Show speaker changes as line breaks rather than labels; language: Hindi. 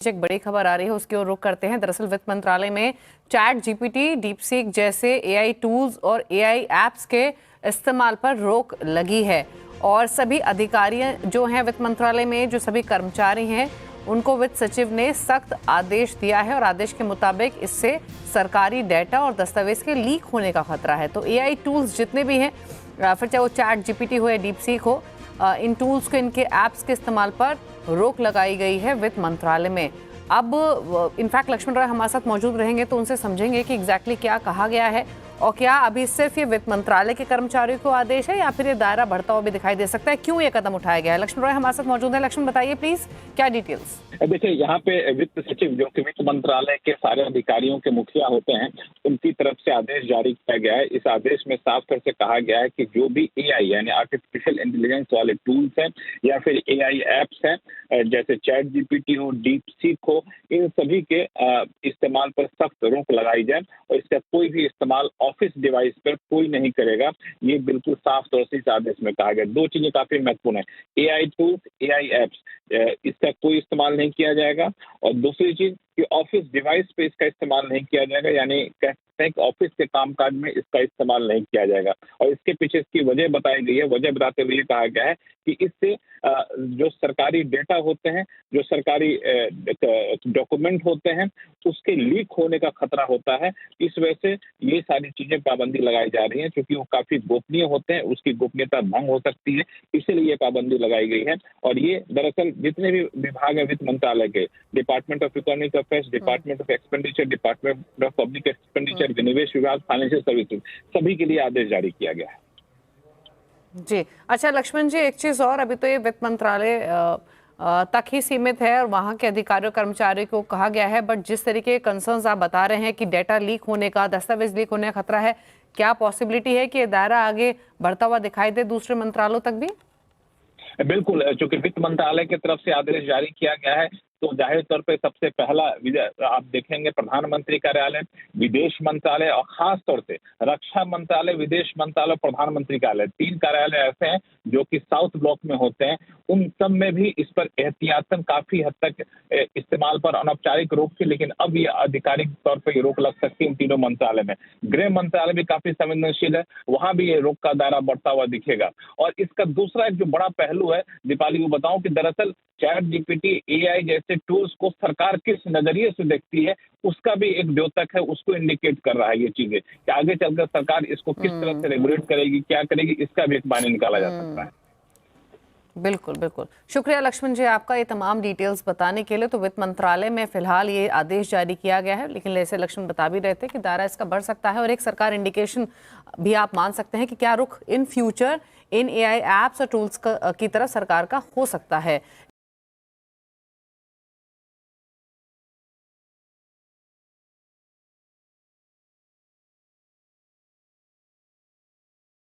एक बड़ी खबर आ रही है, उसकी ओर रुख करते हैं। दरअसल वित्त मंत्रालय में चैट जीपीटी, डीपसीक जैसे एआई टूल्स और एआई एप्स के इस्तेमाल पर रोक लगी है और सभी अधिकारी जो हैं वित्त मंत्रालय में, जो सभी कर्मचारी हैं, उनको वित्त सचिव ने सख्त आदेश दिया है और आदेश के मुताबिक इससे सरकारी डेटा और दस्तावेज के लीक होने का खतरा है। तो एआई टूल्स जितने भी हैं, फिर चाहे वो चैट जीपीटी हो या डीपसीक हो, इन टूल्स को, इनके ऐप्स के इस्तेमाल पर रोक लगाई गई है वित्त मंत्रालय में। अब इनफैक्ट लक्ष्मण रॉय हमारे साथ मौजूद रहेंगे तो उनसे समझेंगे कि एग्जैक्टली क्या कहा गया है और क्या अभी सिर्फ ये वित्त मंत्रालय के कर्मचारियों को आदेश है या फिर ये दायरा बढ़ता हुआ भी दिखाई दे सकता है। क्यों ये कदम उठाया गया है? लक्ष्मण रॉय हमारे साथ मौजूद है। लक्ष्मण, बताइए प्लीज, क्या डिटेल्स?
देखिए, यहाँ पे वित्त सचिव जो कि वित्त मंत्रालय के सारे अधिकारियों के मुखिया होते हैं, उनकी तरफ से आदेश जारी किया गया है। इस आदेश में साफ तौर से कहा गया है कि जो भी एआई यानी आर्टिफिशियल इंटेलिजेंस वाले टूल्स हैं या फिर एआई एप्स हैं, जैसे चैट जीपीटी हो, डीपसीक हो, इन सभी के इस्तेमाल पर सख्त रोक लगाई जाए और इसका कोई भी इस्तेमाल ऑफिस डिवाइस पर कोई नहीं करेगा। ये बिल्कुल साफ तौर से इस आदेश में कहा गया। दो चीजें काफी महत्वपूर्ण है, एआई टूल्स, एआई एप्स, इसका कोई इस्तेमाल नहीं किया जाएगा और दूसरी चीज कि ऑफिस डिवाइस पे इसका इस्तेमाल नहीं किया जाएगा, यानी कहते हैं कि ऑफिस के कामकाज में इसका इस्तेमाल नहीं किया जाएगा। और इसके पीछे इसकी वजह बताई गई है। वजह बताते हुए कहा गया है कि इससे जो सरकारी डेटा होते हैं, जो सरकारी डॉक्यूमेंट होते हैं, उसके लीक होने का खतरा होता है। इस वजह से ये सारी चीजें पाबंदी लगाई जा रही है, क्योंकि वो काफी गोपनीय होते हैं, उसकी गोपनीयता भंग हो सकती है, इसीलिए ये पाबंदी लगाई गई है। और ये दरअसल जितने भी विभाग है वित्त मंत्रालय के, department of economic affairs, department of expenditure, department of public expenditure, विनिवेश विभाग, फाइनेंशियल सर्विसेज, सभी के लिए आदेश जारी किया गया है।
जी, अच्छा लक्ष्मण जी, एक चीज और, अभी तो ये वित्त मंत्रालय तक ही सीमित है और वहां के अधिकारियों कर्मचारियों को कहा गया है, बट जिस तरीके के कंसर्न्स आप बता रहे हैं कि डेटा लीक होने का, दस्तावेज लीक होने का खतरा है, क्या पॉसिबिलिटी है कि ये दायरा आगे बढ़ता हुआ दिखाई दे दूसरे मंत्रालयों तक भी?
बिल्कुल, चूंकि वित्त मंत्रालय की तरफ से आदेश जारी किया गया है तो जाहिर तौर पे सबसे पहला आप देखेंगे प्रधानमंत्री कार्यालय, विदेश मंत्रालय और खास तौर से रक्षा मंत्रालय, विदेश मंत्रालय, प्रधानमंत्री कार्यालय, 3 कार्यालय ऐसे हैं जो कि साउथ ब्लॉक में होते हैं। उन सब में भी इस पर एहतियातन काफी हद तक इस्तेमाल पर अनौपचारिक रोक थी, लेकिन अब ये आधिकारिक तौर पर ये रोक लग सकती है इन तीनों मंत्रालय में। गृह मंत्रालय भी काफी संवेदनशील है, वहां भी ये रोक का दायरा बढ़ता हुआ दिखेगा। और इसका दूसरा एक जो बड़ा पहलू है, दीपाली को बताऊं कि दरअसल चैट जीपीटी, एआई जैसे टूल्स को सरकार किस नजरिए से देखती है, उसका भी एक द्योतक है, उसको इंडिकेट कर रहा है ये चीजें कि आगे चलकर सरकार इसको किस तरह से रेगुलेट करेगी, क्या करेगी, इसका भी एक मायने निकाला जा सकता है।
बिल्कुल बिल्कुल, शुक्रिया लक्ष्मण जी आपका ये तमाम डिटेल्स बताने के लिए। तो वित्त मंत्रालय में फिलहाल ये आदेश जारी किया गया है, लेकिन जैसे लक्ष्मण बता भी रहे थे कि दायरा इसका बढ़ सकता है और एक सरकार इंडिकेशन भी आप मान सकते हैं कि क्या रुख in future in AI apps और टूल्स की तरफ सरकार का हो सकता है।